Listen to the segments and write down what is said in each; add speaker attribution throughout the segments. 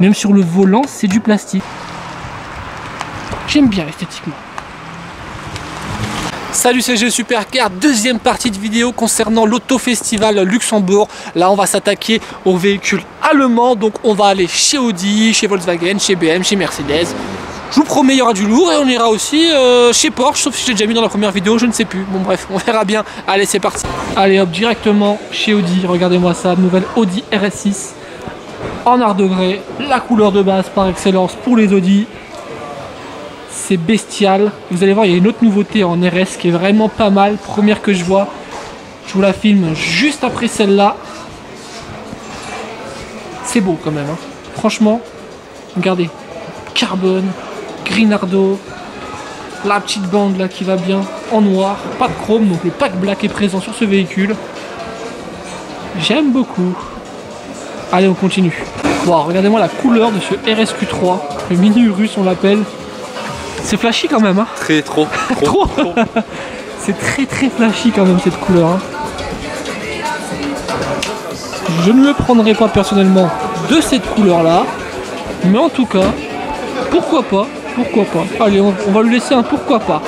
Speaker 1: Même sur le volant, c'est du plastique. J'aime bien esthétiquement. Salut, c'est G Supercar, deuxième partie de vidéo concernant l'Auto Festival Luxembourg. Là, on va s'attaquer aux véhicules allemands. Donc, on va aller chez Audi, chez Volkswagen, chez BM, chez Mercedes. Je vous promets, il y aura du lourd et on ira aussi chez Porsche, sauf si j'ai déjà mis dans la première vidéo, je ne sais plus. Bon, bref, on verra bien. Allez, c'est parti. Allez, hop, directement chez Audi. Regardez-moi ça, nouvelle Audi RS6 en art de grès. La couleur de base par excellence pour les Audi. C'est bestial. Vous allez voir, il y a une autre nouveauté en RS qui est vraiment pas mal. Première que je vois. Je vous la filme juste après celle-là. C'est beau quand même. Hein. Franchement, regardez. Carbone, Grinardo. La petite bande là qui va bien. En noir. Pas de chrome. Donc le pack black est présent sur ce véhicule. J'aime beaucoup. Allez, on continue. Wow, regardez-moi la couleur de ce RSQ3. Le mini Urus, on l'appelle. C'est flashy quand même, hein.
Speaker 2: Trop.
Speaker 1: C'est très flashy quand même cette couleur. Hein. Je ne le prendrai pas personnellement de cette couleur là. Mais en tout cas, pourquoi pas. Allez, on va lui laisser un pourquoi pas.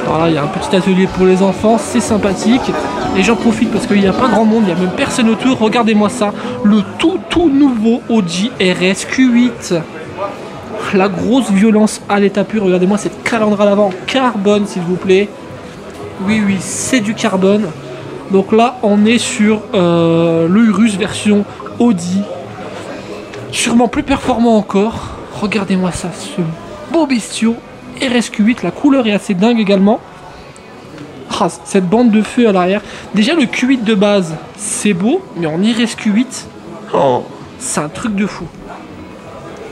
Speaker 1: Voilà, il y a un petit atelier pour les enfants, c'est sympathique. Et j'en profite parce qu'il n'y a pas grand monde, il n'y a même personne autour. Regardez-moi ça, le tout nouveau Audi RS Q8. La grosse violence à l'état pur. Regardez-moi cette calandre à l'avant, carbone s'il vous plaît. Oui, c'est du carbone. Donc là, on est sur le Urus version Audi. Sûrement plus performant encore. Regardez-moi ça, ce beau bestiau RSQ8. La couleur est assez dingue également. Ah, cette bande de feu à l'arrière. Déjà, le Q8 de base, c'est beau. Mais en RSQ8, c'est un truc de fou.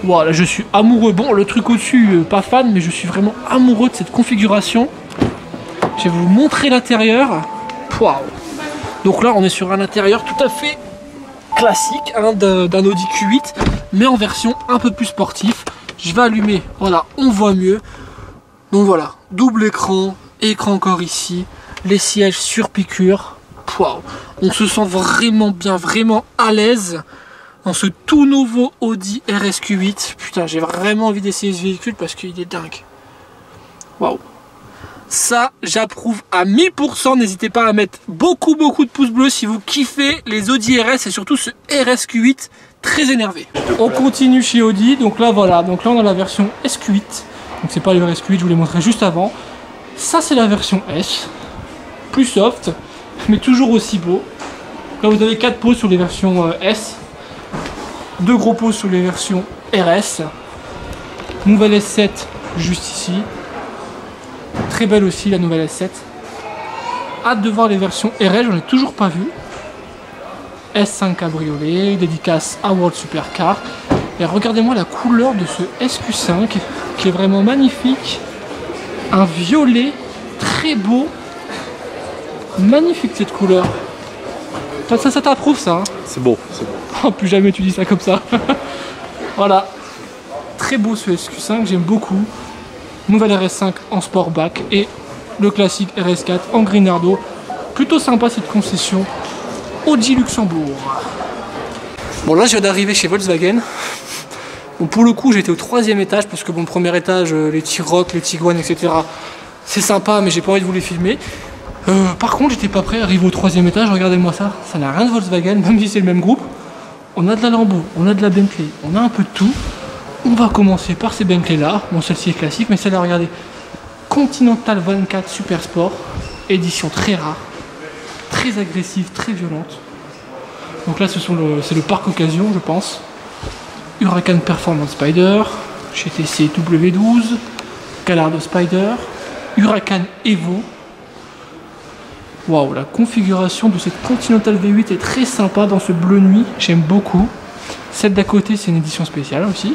Speaker 1: Voilà, je suis amoureux. Bon, le truc au-dessus, pas fan, mais je suis vraiment amoureux de cette configuration. Je vais vous montrer l'intérieur. Waouh. Donc là, on est sur un intérieur tout à fait classique hein, d'un Audi Q8, mais en version un peu plus sportif. Je vais allumer, voilà, on voit mieux. Donc voilà, double écran, écran encore ici, les sièges sur piqûre. Waouh. On se sent vraiment bien, vraiment à l'aise dans ce tout nouveau Audi RSQ8. Putain, j'ai vraiment envie d'essayer ce véhicule parce qu'il est dingue. Waouh. Ça, j'approuve à 1000%. N'hésitez pas à mettre beaucoup de pouces bleus si vous kiffez les Audi RS et surtout ce RSQ8 très énervé. On continue chez Audi. Donc là, voilà. Donc là, on a la version SQ8. Donc c'est pas le RSQ8, je vous l'ai montré juste avant. Ça, c'est la version S. Plus soft, mais toujours aussi beau. Là, vous avez 4 pots sur les versions S. 2 gros pots sur les versions RS. Nouvelle S7 juste ici. Très belle aussi la nouvelle S7. Hâte de voir les versions RS, j'en ai toujours pas vu. S5 cabriolet, dédicace à World Supercar. Et regardez-moi la couleur de ce SQ5 qui est vraiment magnifique. Un violet très beau. Magnifique cette couleur. Ça t'approuve ça hein?
Speaker 2: C'est beau, c'est beau.
Speaker 1: Oh, plus jamais tu dis ça comme ça. Voilà. Très beau ce SQ5, j'aime beaucoup. Nouvelle RS5 en Sportback et le classique RS4 en Grinardo. Plutôt sympa cette concession. Audi Luxembourg. Bon là je viens d'arriver chez Volkswagen. Bon, pour le coup j'étais au 3e étage parce que bon, le premier étage, les T-Roc, les Tiguan, etc. C'est sympa mais j'ai pas envie de vous les filmer. Par contre j'étais pas prêt à arriver au 3e étage, regardez-moi ça. Ça n'a rien de Volkswagen, même si c'est le même groupe. On a de la Lambo, on a de la Bentley, on a un peu de tout. On va commencer par ces Bentley là. Bon, celle-ci est classique, mais celle-là, regardez. Continental 24 Super Sport. Édition très rare. Très agressive, très violente. Donc là, c'est le parc occasion, je pense. Huracan Performance Spider. GTC W12. Gallardo Spider. Huracan Evo. Waouh, la configuration de cette Continental V8 est très sympa dans ce bleu nuit. J'aime beaucoup. Celle d'à côté, c'est une édition spéciale aussi.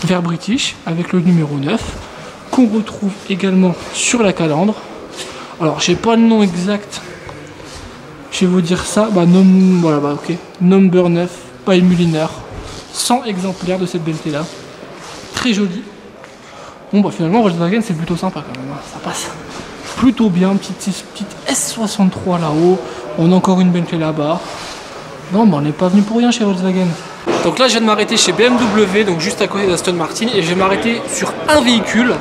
Speaker 1: Vert british avec le numéro 9 qu'on retrouve également sur la calandre. Alors j'ai pas le nom exact, je vais vous dire ça. Voilà, ok, number 9 by Mulliner. 100 exemplaires de cette Bentley là. très joli. Bon bah finalement Volkswagen c'est plutôt sympa quand même, hein. Ça passe plutôt bien, petite S63 là-haut, on a encore une Bentley là-bas. Non bah on n'est pas venu pour rien chez Volkswagen. Donc là je viens de m'arrêter chez BMW, donc juste à côté d'Aston Martin, et je vais m'arrêter sur un véhicule,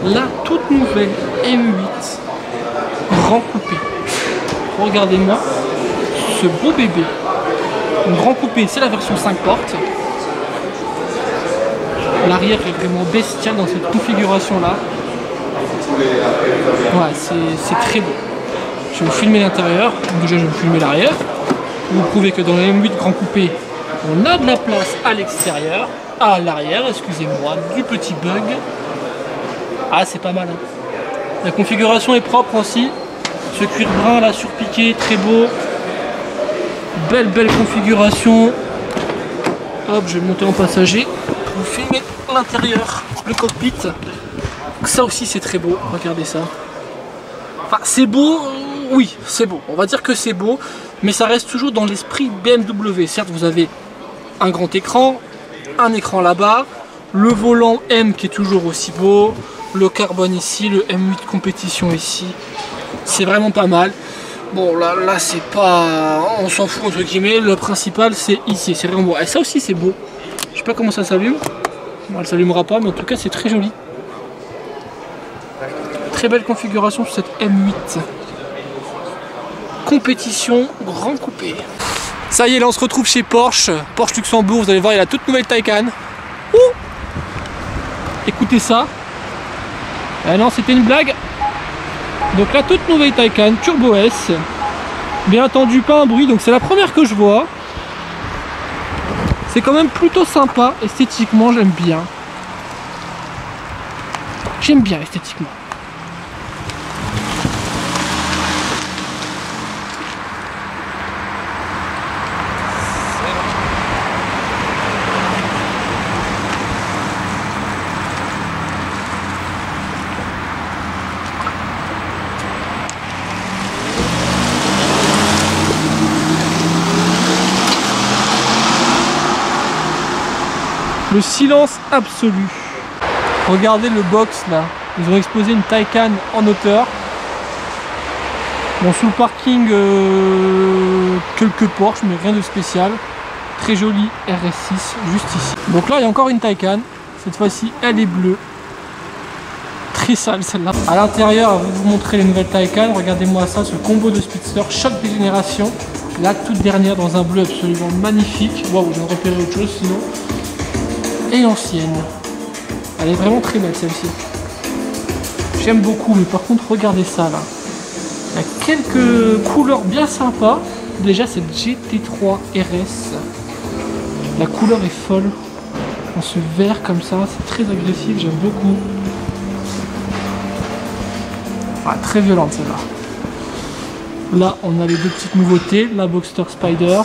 Speaker 1: la toute nouvelle M8 Grand Coupé. Regardez-moi ce beau bébé. Un Grand Coupé, c'est la version 5 portes. L'arrière est vraiment bestial dans cette configuration là. Ouais, c'est très beau. Je vais vous filmer l'intérieur. Déjà je vais vous filmer l'arrière. Vous prouvez que dans la M8 Grand Coupé, on a de la place à l'extérieur, à l'arrière, excusez-moi, du petit bug. Ah, c'est pas mal. Hein. La configuration est propre aussi. Ce cuir brun là surpiqué, très beau. Belle configuration. Hop, je vais monter en passager pour vous filmer l'intérieur, le cockpit. Donc ça aussi c'est très beau, regardez ça. Enfin c'est beau, oui c'est beau, on va dire que c'est beau, mais ça reste toujours dans l'esprit BMW. Certes vous avez un grand écran, un écran là-bas, le volant M qui est toujours aussi beau, le carbone ici, le M8 compétition ici, c'est vraiment pas mal. Bon là c'est pas, on s'en fout entre guillemets, le principal c'est ici, c'est vraiment beau. Et ça aussi c'est beau, je sais pas comment ça s'allume, bon, elle s'allumera pas mais en tout cas c'est très joli. Très belle configuration sur cette M8 compétition Grand Coupé. Ça y est, là on se retrouve chez Porsche Luxembourg, vous allez voir il y a la toute nouvelle Taycan. Ouh, écoutez ça. Ah non, c'était une blague. Donc la toute nouvelle Taycan Turbo S. Bien entendu pas un bruit, donc c'est la première que je vois. C'est quand même plutôt sympa, esthétiquement j'aime bien. J'aime bien esthétiquement. Le silence absolu. Regardez le box là. Ils ont exposé une Taycan en hauteur. Bon, sous le parking, quelques Porsche, mais rien de spécial. Très joli RS6 juste ici. Donc là, il y a encore une Taycan. Cette fois-ci, elle est bleue. Très sale celle-là. À l'intérieur, je vais vous montrer les nouvelles Taycan. Regardez-moi ça, ce combo de speedster, choc des générations. La toute dernière dans un bleu absolument magnifique. Waouh, j'ai repéré autre chose sinon. Et l'ancienne. Elle est vraiment très belle celle-ci. J'aime beaucoup, mais par contre regardez ça là. Il y a quelques couleurs bien sympas. Déjà cette GT3 RS. La couleur est folle. En ce vert comme ça, c'est très agressif, j'aime beaucoup. Ah, très violente celle-là. Là on a les deux petites nouveautés, la Boxster Spider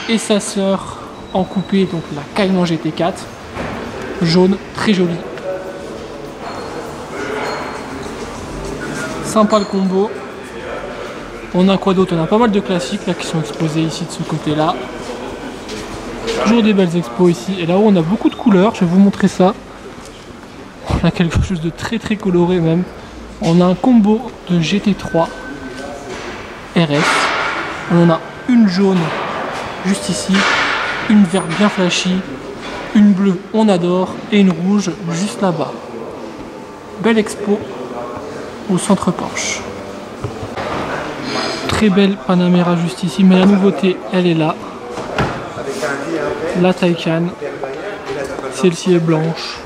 Speaker 1: et sa sœur en coupé, donc la Cayman GT4 jaune, très jolie. Sympa le combo. On a quoi d'autre? On a pas mal de classiques là qui sont exposés ici de ce côté là. Toujours des belles expos ici. Et là-haut on a beaucoup de couleurs, je vais vous montrer ça. On a quelque chose de très coloré même. On a un combo de GT3 RS. On en a une jaune juste ici, une verte bien flashy, une bleue on adore et une rouge juste là-bas. Belle expo au centre Porsche. Très belle Panamera juste ici, mais la nouveauté elle est là. La Taycan, celle-ci est blanche.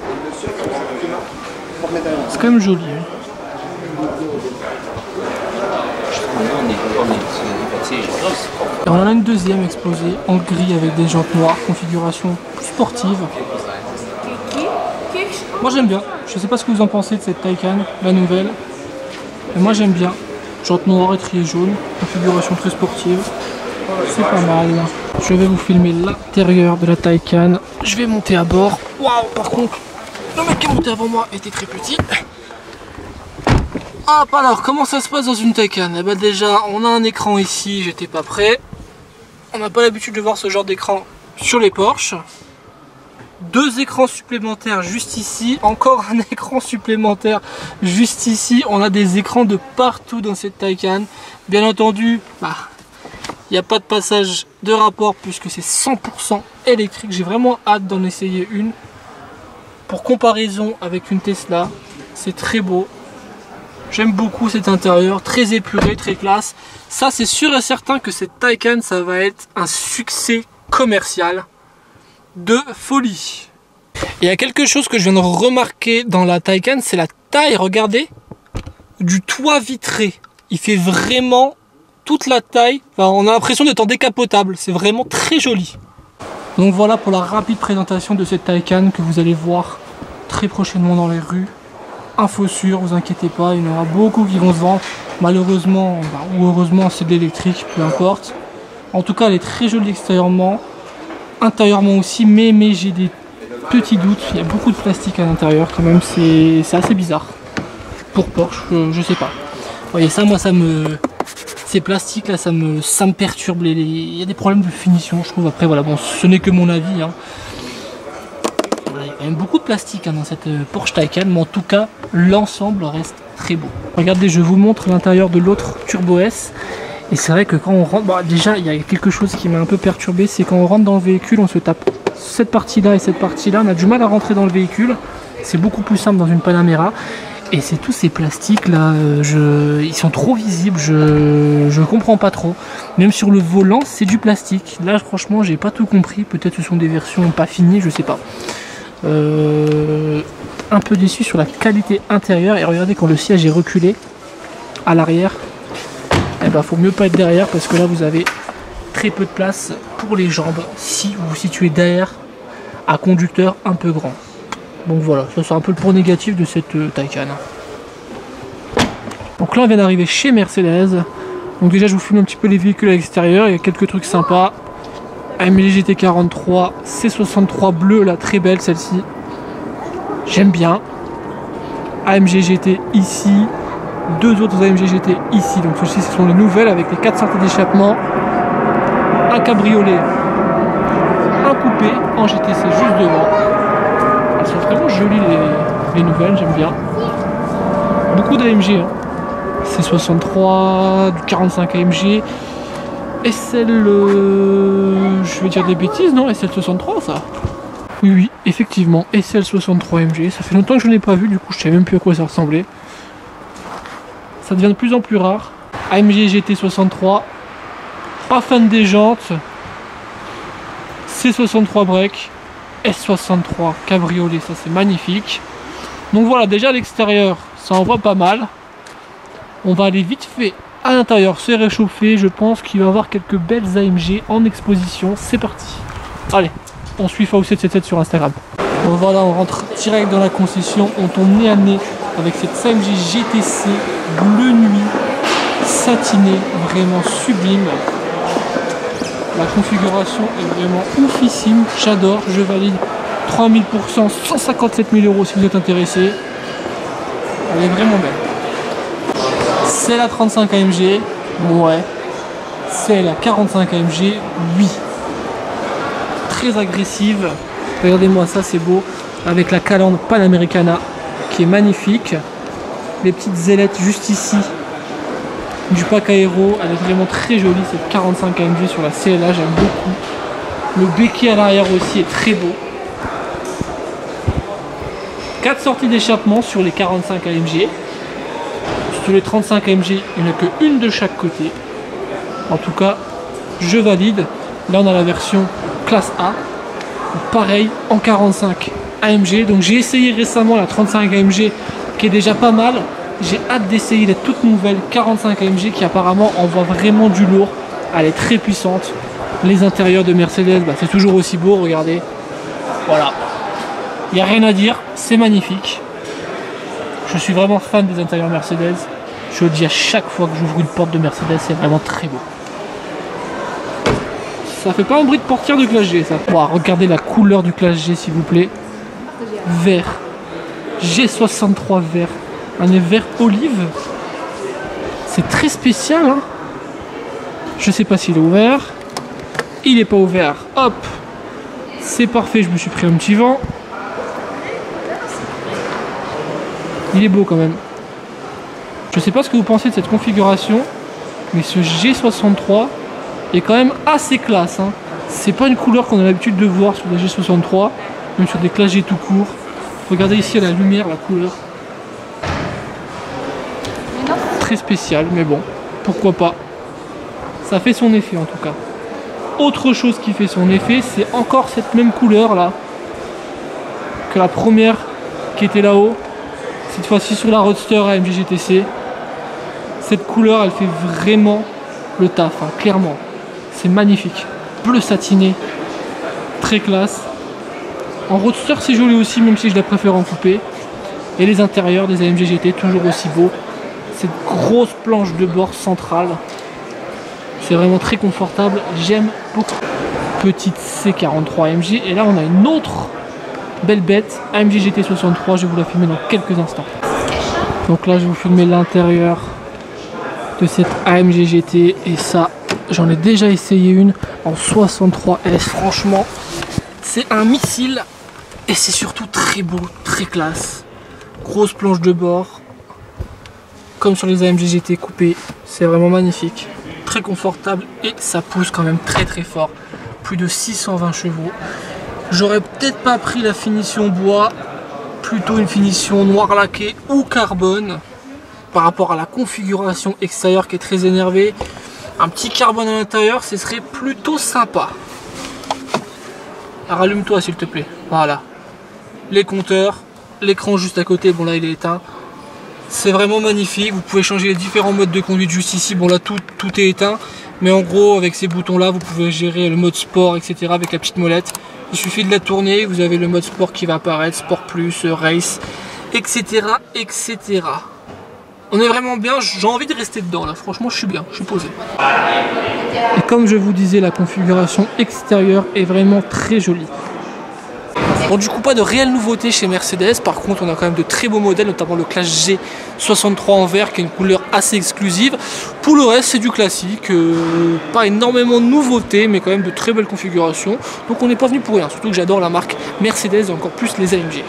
Speaker 1: C'est quand même joli. Hein. Et on en a une deuxième exposée en gris avec des jantes noires, configuration plus sportive. Moi j'aime bien, je sais pas ce que vous en pensez de cette Taycan, la nouvelle. Mais moi j'aime bien, jantes noires et trier jaune, configuration très sportive, c'est pas mal. Je vais vous filmer l'intérieur de la Taycan, je vais monter à bord. Waouh, par contre, le mec qui est monté avant moi était très petit. Hop, alors comment ça se passe dans une Taycan? Eh ben déjà on a un écran ici, j'étais pas prêt. On n'a pas l'habitude de voir ce genre d'écran sur les Porsche. 2 écrans supplémentaires juste ici, encore un écran supplémentaire juste ici. On a des écrans de partout dans cette Taycan. Bien entendu, il n'y a pas de passage de rapport puisque c'est 100% électrique. J'ai vraiment hâte d'en essayer une. Pour comparaison avec une Tesla, c'est très beau. J'aime beaucoup cet intérieur, très épuré, très classe. Ça, c'est sûr et certain que cette Taycan, ça va être un succès commercial de folie. Il y a quelque chose que je viens de remarquer dans la Taycan, c'est la taille, regardez, du toit vitré. Il fait vraiment toute la taille. Enfin, on a l'impression d'être en décapotable. C'est vraiment très joli. Donc voilà pour la rapide présentation de cette Taycan que vous allez voir très prochainement dans les rues. Info sûre, vous inquiétez pas, il y en aura beaucoup qui vont se vendre. Malheureusement, ou heureusement, c'est de l'électrique, peu importe. En tout cas, elle est très jolie extérieurement, intérieurement aussi, mais j'ai des petits doutes. Il y a beaucoup de plastique à l'intérieur quand même, c'est assez bizarre. Pour Porsche, je sais pas. Vous voyez ça, moi ça me... Ces plastiques là, ça me perturbe. Il y a des problèmes de finition, je trouve. Après voilà, bon, ce n'est que mon avis. Hein. Voilà, il y a quand même beaucoup de plastique dans cette Porsche Taycan, mais en tout cas, l'ensemble reste très beau. Regardez, je vous montre l'intérieur de l'autre Turbo S. Et c'est vrai que quand on rentre, bon, déjà il y a quelque chose qui m'a un peu perturbé, c'est quand on rentre dans le véhicule, on se tape cette partie-là et cette partie-là, on a du mal à rentrer dans le véhicule. C'est beaucoup plus simple dans une Panamera. Et c'est tous ces plastiques là, ils sont trop visibles, je comprends pas trop. Même sur le volant, c'est du plastique. Là, franchement, j'ai pas tout compris. Peut-être ce sont des versions pas finies, je sais pas. Un peu déçu sur la qualité intérieure. Et regardez, quand le siège est reculé à l'arrière, eh ben, faut mieux pas être derrière parce que là, vous avez très peu de place pour les jambes si vous vous situez derrière à conducteur un peu grand. Donc voilà, ça c'est un peu le point négatif de cette Taycan. Donc là on vient d'arriver chez Mercedes. Donc déjà je vous filme un petit peu les véhicules à l'extérieur. Il y a quelques trucs sympas. AMG GT43, C63 bleu, là très belle celle-ci. J'aime bien. AMG GT ici. 2 autres AMG GT ici. Donc ceux-ci ce sont les nouvelles avec les 4 sorties d'échappement. Un cabriolet. Un coupé en GTC juste devant. Elles sont vraiment jolies les nouvelles, j'aime bien. Beaucoup d'AMG, hein. C63, du 45 AMG. SL, je vais dire des bêtises, non? SL63 ça? Oui, effectivement, SL63 AMG. Ça fait longtemps que je n'ai pas vu, du coup je ne savais même plus à quoi ça ressemblait. Ça devient de plus en plus rare. AMG GT63. Pas fan des jantes. C63 break. S63 cabriolet, ça c'est magnifique. Donc voilà, déjà à l'extérieur ça envoie pas mal. On va aller vite fait à l'intérieur se réchauffer. Je pense qu'il va y avoir quelques belles AMG en exposition. C'est parti. Allez, on suit Fao777 sur Instagram. Donc voilà, on rentre direct dans la concession. On tombe nez à nez avec cette AMG GTC bleu nuit satinée, vraiment sublime. La configuration est vraiment oufissime, j'adore, je valide 3000%, 157 000 € si vous êtes intéressé. Elle est vraiment belle. C'est la 35 AMG, ouais. C'est la 45 AMG, oui. Très agressive. Regardez-moi ça, c'est beau. Avec la calandre Panamericana qui est magnifique. Les petites ailettes juste ici. Du pack aéro, elle est vraiment très jolie cette 45 AMG sur la CLA, j'aime beaucoup. Le béquet à l'arrière aussi est très beau. 4 sorties d'échappement sur les 45 AMG. Sur les 35 AMG, il n'y en a qu'une de chaque côté. En tout cas, je valide. Là on a la version classe A. Pareil en 45 AMG. Donc j'ai essayé récemment la 35 AMG qui est déjà pas mal. J'ai hâte d'essayer la toute nouvelle 45 AMG qui apparemment envoie vraiment du lourd. Elle est très puissante. Les intérieurs de Mercedes, c'est toujours aussi beau, regardez. Voilà. Il n'y a rien à dire, c'est magnifique. Je suis vraiment fan des intérieurs Mercedes. Je le dis à chaque fois que j'ouvre une porte de Mercedes, c'est vraiment très beau. Ça fait pas un bruit de portière de classe G ça. Wow, regardez la couleur du classe G s'il vous plaît. Vert. G63 vert. Un vert olive. C'est très spécial hein. Je sais pas s'il est ouvert. Il est pas ouvert. Hop. C'est parfait, je me suis pris un petit vent. Il est beau quand même. Je sais pas ce que vous pensez de cette configuration, mais ce G63 est quand même assez classe, hein. C'est pas une couleur qu'on a l'habitude de voir sur des G63, même sur des classes G tout court. Regardez ici à la lumière, la couleur. Très spécial, mais bon, pourquoi pas. Ça fait son effet en tout cas. Autre chose qui fait son effet, c'est encore cette même couleur là que la première qui était là-haut. Cette fois-ci sur la Roadster AMG GTC. Cette couleur, elle fait vraiment le taf, hein, clairement. C'est magnifique. Bleu satiné, très classe. En Roadster, c'est joli aussi, même si je la préfère en coupé. Et les intérieurs des AMG GT, toujours aussi beaux. Cette grosse planche de bord centrale. C'est vraiment très confortable, j'aime beaucoup. Petite C43 AMG, et là on a une autre belle bête, AMG GT63, je vais vous la filmer dans quelques instants. Donc là je vais vous filmer l'intérieur de cette AMG GT, et ça, j'en ai déjà essayé une en 63S, franchement, c'est un missile, et c'est surtout très beau, très classe. Grosse planche de bord, comme sur les AMG GT coupés, c'est vraiment magnifique. Très confortable et ça pousse quand même très très fort, plus de 620 chevaux. J'aurais peut-être pas pris la finition bois, plutôt une finition noir laqué ou carbone par rapport à la configuration extérieure qui est très énervée. Un petit carbone à l'intérieur, ce serait plutôt sympa. Rallume-toi s'il te plaît. Voilà, les compteurs, l'écran juste à côté, bon là il est éteint. C'est vraiment magnifique, vous pouvez changer les différents modes de conduite juste ici. Bon là tout est éteint, mais en gros avec ces boutons là vous pouvez gérer le mode sport, etc. avec la petite molette. Il suffit de la tourner, vous avez le mode sport qui va apparaître, sport plus, race, etc. etc. On est vraiment bien, j'ai envie de rester dedans là, franchement je suis bien, je suis posé. Et comme je vous disais, la configuration extérieure est vraiment très jolie. Bon, du coup pas de réelle nouveauté chez Mercedes, par contre on a quand même de très beaux modèles, notamment le Classe G63 en vert qui est une couleur assez exclusive. Pour le reste c'est du classique, pas énormément de nouveautés mais quand même de très belles configurations, donc on n'est pas venu pour rien, surtout que j'adore la marque Mercedes et encore plus les AMG.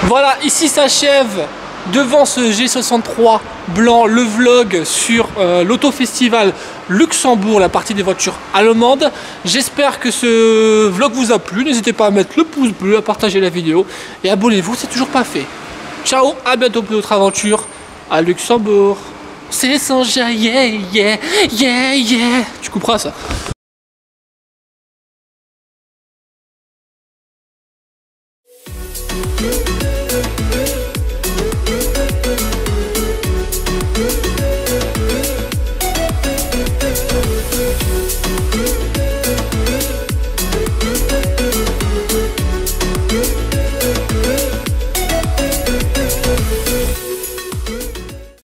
Speaker 1: Voilà, ici s'achève devant ce G63 blanc le vlog sur l'Auto-Festival Luxembourg, la partie des voitures allemandes. J'espère que ce vlog vous a plu, n'hésitez pas à mettre le pouce bleu, à partager la vidéo et abonnez-vous, c'est toujours pas fait. Ciao, à bientôt pour d'autres aventures à Luxembourg. C'est sans yeah, yeah, yeah, yeah. Tu couperas ça.